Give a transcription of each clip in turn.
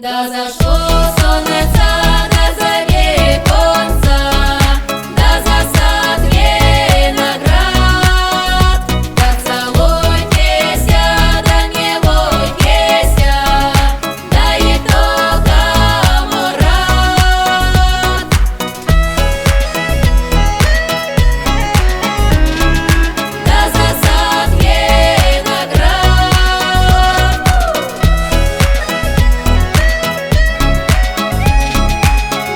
Да зашло солнце на заре конца, да засад виноград. Да целуйтеся, да не бойтеся, да и только мурат. Да засад виноград.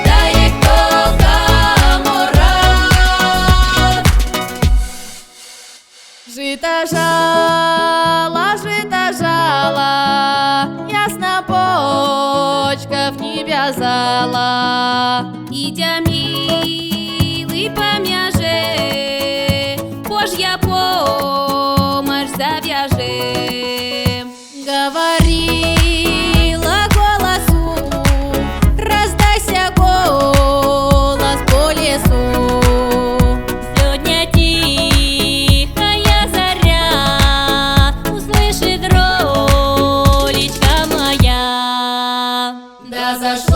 Да и только мурат. Жито жало, ясно почков не вязала. Идя милый помяже, Божья помощь завяжи. Говорила голосу, раздайся голос по лесу. Сегодня тихая заря услышит роличка моя. Да зашло